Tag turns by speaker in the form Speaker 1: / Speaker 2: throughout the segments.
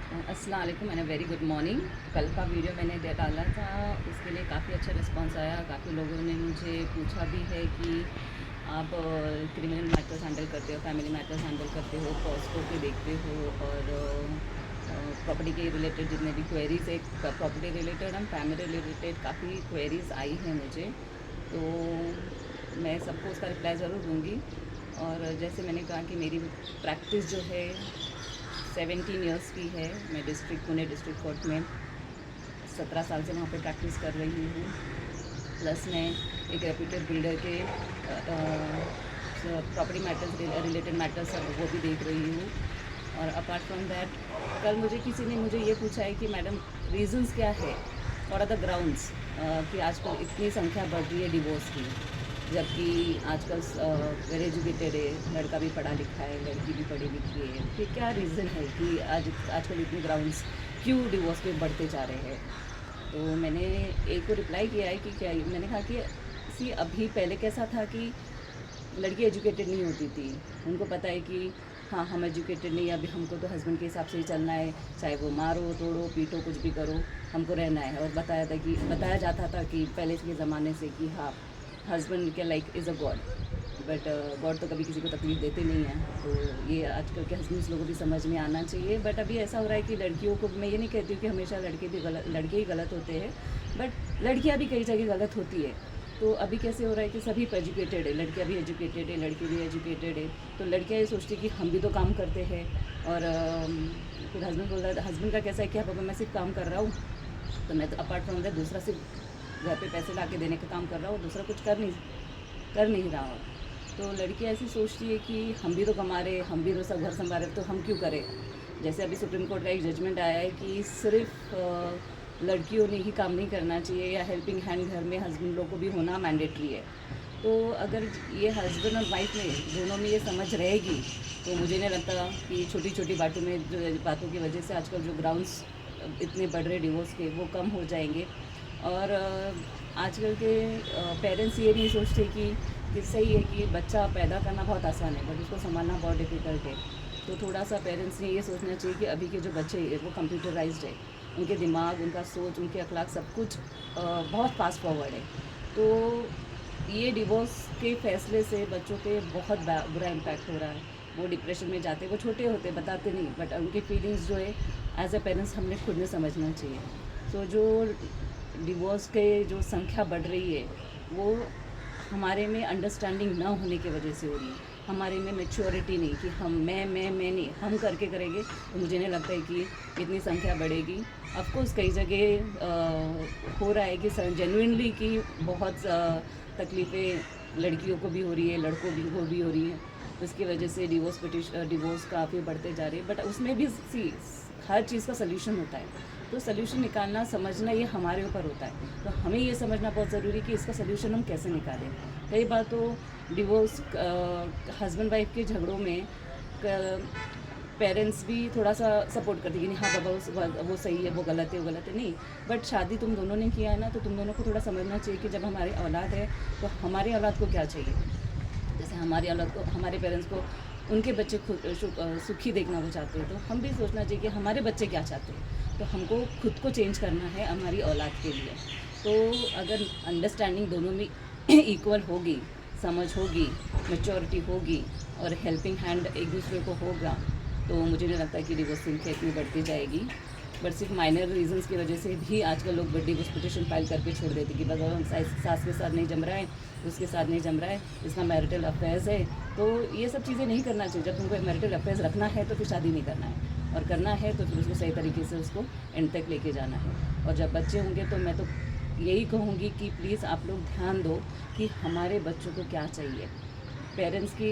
Speaker 1: अस्सलाम वालेकुम and very good morning. कल का वीडियो मैंने डाला था, उसके लिए काफ़ी अच्छा रिस्पांस आया। काफ़ी लोगों ने मुझे पूछा भी है कि आप क्रिमिनल मैटर्स हैंडल करते हो, फैमिली मैटर्स हैंडल करते हो, पॉस्को के देखते हो और प्रॉपर्टी के रिलेटेड जितने भी क्वेरीज है, property related and family related काफ़ी क्वेरीज आई हैं मुझे। तो मैं सबको उसका रिप्लाई ज़रूर दूँगी। और जैसे मैंने कहा कि मेरी प्रैक्टिस जो है 17 इयर्स की है। मैं पुणे डिस्ट्रिक्ट कोर्ट में 17 साल से वहाँ पे प्रैक्टिस कर रही हूँ। प्लस मैं एक रेप्यूटेड बिल्डर के प्रॉपर्टी मैटर्स रिलेटेड मैटर्स सब वो भी देख रही हूँ। और अपार्ट फ्रॉम दैट, कल मुझे किसी ने मुझे ये पूछा है कि मैडम रीजंस क्या है, व्हाट आर द ग्राउंड्स कि आजकल इतनी संख्या बढ़ रही है डिवोर्स की, जबकि आजकल वेल एजुकेटेड है, लड़का भी पढ़ा लिखा है, लड़की भी पढ़ी लिखी है। फिर क्या रीज़न है कि आजकल इतने ग्राउंड्स क्यों डिवोर्स पे बढ़ते जा रहे हैं। तो मैंने एक को रिप्लाई किया है कि क्या, मैंने कहा कि सी अभी पहले कैसा था कि लड़की एजुकेटेड नहीं होती थी। उनको पता है कि हाँ हम एजुकेटेड नहीं, अभी हमको तो हस्बैंड के हिसाब से ही चलना है, चाहे वो मारो तोड़ो पीटो कुछ भी करो, हमको रहना है। और बताया जाता था कि पहले के ज़माने से कि हाँ हस्बैंड के like is a God, but God तो कभी किसी को तकलीफ़ देते नहीं हैं। तो ये आजकल के हस्बैंड्स लोगों को भी समझ में आना चाहिए। बट अभी ऐसा हो रहा है कि लड़कियों को, मैं ये नहीं कहती हूँ कि हमेशा लड़के ही गलत होते हैं, बट लड़कियाँ भी कई जगह गलत होती है। तो अभी कैसे हो रहा है कि सभी एजुकेटेड है, लड़कियाँ भी एजुकेटेड है, लड़के भी एजुकेटेड है। तो लड़कियाँ ये सोचती कि हम भी तो काम करते हैं। और फिर हस्बैंड बोल रहा है, हस्बैंड का कैसा है कि पापा मैं सिर्फ काम कर रहा हूँ, तो मैं तो अपार्ट फ्रॉम दैट दूसरा सिर्फ घर पे पैसे ला के देने का काम कर रहा हूँ, दूसरा कुछ कर नहीं रहा हूँ। तो लड़की ऐसी सोचती है कि हम भी तो कमा रहे, हम भी तो सब घर संभाल रहे, तो हम क्यों करें। जैसे अभी सुप्रीम कोर्ट का एक जजमेंट आया है कि सिर्फ लड़कियों ने ही काम नहीं करना चाहिए, या हेल्पिंग हैंड घर में हस्बैंड लोग को भी होना मैंडेटरी है। तो अगर ये हस्बैंड और वाइफ में दोनों में ये समझ रहेगी, तो मुझे नहीं लगता कि छोटी छोटी बातों की वजह से आजकल जो ग्राउंड्स इतने बढ़ रहे डिवोर्स के, वो कम हो जाएंगे। और आजकल के पेरेंट्स ये नहीं सोचते कि सही है कि बच्चा पैदा करना बहुत आसान है, बट उसको संभालना बहुत डिफ़िकल्ट है। तो थोड़ा सा पेरेंट्स ने ये सोचना चाहिए कि अभी के जो बच्चे हैं वो कंप्यूटराइज्ड है, उनके दिमाग, उनका सोच, उनके अखलाक सब कुछ बहुत फास्ट फॉरवर्ड है। तो ये डिवोर्स के फैसले से बच्चों पे बहुत बुरा इम्पैक्ट हो रहा है। वो डिप्रेशन में जाते, वो छोटे होते बताते नहीं, बट उनकी फीलिंग्स जो है एज ए पेरेंट्स हमने खुद में समझना चाहिए। तो जो डिवोर्स के जो संख्या बढ़ रही है, वो हमारे में अंडरस्टैंडिंग ना होने की वजह से हो रही है। हमारे में मैच्योरिटी नहीं कि मैं नहीं, हम करके करेंगे तो मुझे नहीं लगता है कि इतनी संख्या बढ़ेगी। ऑफकोर्स कई जगह हो रहा है कि जेन्युइनली कि बहुत तकलीफ़ें लड़कियों को भी हो रही है, लड़कों को भी हो रही है। तो इसकी वजह से डिवोर्स काफ़ी बढ़ते जा रहे हैं। बट उसमें भी हर चीज़ का सल्यूशन होता है। तो सल्यूशन निकालना, समझना ये हमारे ऊपर होता है। तो हमें ये समझना बहुत ज़रूरी है कि इसका सल्यूशन हम कैसे निकालें। कई बार तो डिवोर्स हस्बैंड वाइफ के झगड़ों में पेरेंट्स भी थोड़ा सा सपोर्ट करते हैं कि हाँ बाबा वो सही है, वो गलत है नहीं। बट शादी तुम दोनों ने किया है ना, तो तुम दोनों को थोड़ा समझना चाहिए कि जब हमारी औलाद है तो हमारी औलाद को क्या चाहिए। जैसे हमारी औलाद को, हमारे पेरेंट्स को उनके बच्चे सुखी देखना वो चाहते हैं, तो हम भी सोचना चाहिए कि हमारे बच्चे क्या चाहते हैं। तो हमको खुद को चेंज करना है हमारी औलाद के लिए। तो अगर अंडरस्टैंडिंग दोनों में इक्वल होगी, समझ होगी, मैच्योरिटी होगी और हेल्पिंग हैंड एक दूसरे को होगा, तो मुझे नहीं लगता कि डिवोर्स संख्या इतनी बढ़ती जाएगी। बट सिर्फ माइनर रीजंस की वजह से भी आजकल लोग डिवोर्स पिटिशन फाइल करके छोड़ देते कि बस हम सास के साथ नहीं जम रहा है, उसके साथ नहीं जम रहा है, इसका मैरिटल अफेयर्स है। तो ये सब चीज़ें नहीं करना चाहिए। जब तुमको मैरिटल अफेयर्स रखना है तो फिर शादी नहीं करना है, और करना है तो फिर उसको सही तरीके से उसको एंड तक लेके जाना है। और जब बच्चे होंगे तो मैं तो यही कहूँगी कि प्लीज़ आप लोग ध्यान दो कि हमारे बच्चों को क्या चाहिए। पेरेंट्स की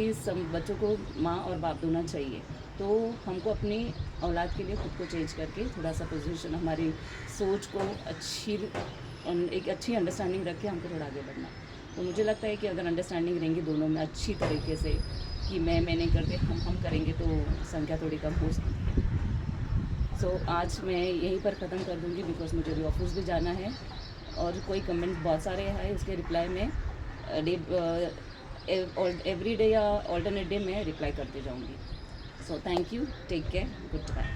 Speaker 1: बच्चों को माँ और बाप दोनों चाहिए। तो हमको अपनी औलाद के लिए खुद को चेंज करके थोड़ा सा पोजीशन, हमारी सोच को एक अच्छी अंडरस्टैंडिंग रख के हमको थोड़ा आगे बढ़ना। तो मुझे लगता है कि अगर अंडरस्टैंडिंग रहेंगी दोनों में अच्छी तरीके से कि मैं नहीं करते, हम करेंगे, तो संख्या थोड़ी कम हो सकती है। सो आज मैं यहीं पर ख़त्म कर दूँगी, बिकॉज मुझे भी ऑफिस भी जाना है। और कोई कमेंट बहुत सारे हैं, इसके रिप्लाई में एवरी डे या ऑल्टरनेट डे में रिप्लाई करते जाऊँगी। So thank you, take care, good bye.